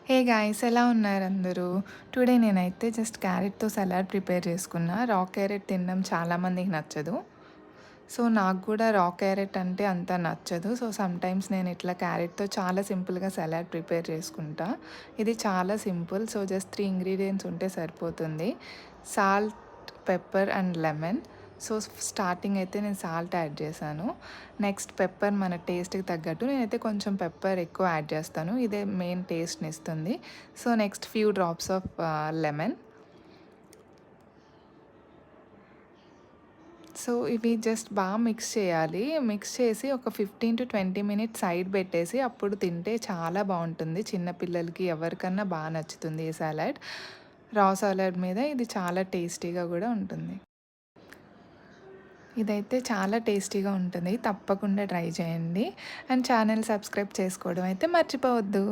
Hey guys, ఎలా ఉన్నారు అందరూ? టుడే నేనైతే జస్ట్ క్యారెట్‌తో సలాడ్ ప్రిపేర్ చేసుకున్నా. రా క్యారెట్ తినడం చాలామందికి నచ్చదు. సో, నాకు కూడా రా క్యారెట్ అంటే అంత నచ్చదు. సో, సమ్‌టైమ్స్ నేను ఇట్లా క్యారెట్‌తో చాలా సింపుల్‌గా సలాడ్ ప్రిపేర్ చేసుకుంటా. ఇది చాలా సింపుల్. సో, జస్ట్ 3 ఇంగ్రీడియెంట్స్ ఉంటే సరిపోతుంది. Salt, pepper and lemon. So, starting అయితే నేను సాల్ట్ యాడ్ చేశాను. నెక్స్ట్ పెప్పర్ మన టేస్ట్‌కి తగ్గట్టు నేనైతే కొంచెం పెప్పర్ ఎక్కువ యాడ్ చేస్తాను. ఇదే మెయిన్ టేస్ట్‌ని ఇస్తుంది. So, next few drops of lemon. So, ఇవి జస్ట్ బాగా మిక్స్ చేయాలి. మిక్స్ చేసి ఒక 15-20 మినిట్స్ సైడ్ పెట్టేసి అప్పుడు తింటే చాలా బావుంటుంది. చిన్న పిల్లలకి ఎవరికన్నా బాగా నచ్చుతుంది ఈ సాలడ్. రా సాలడ్ మీద ఇది చాలా టేస్టీగా కూడా ఉంటుంది. ఇదైతే చాలా టేస్టీగా ఉంటుంది. తప్పకుండా ట్రై చేయండి. అండ్ ఛానల్ సబ్స్క్రైబ్ చేసుకోవడం అయితే మర్చిపోవద్దు.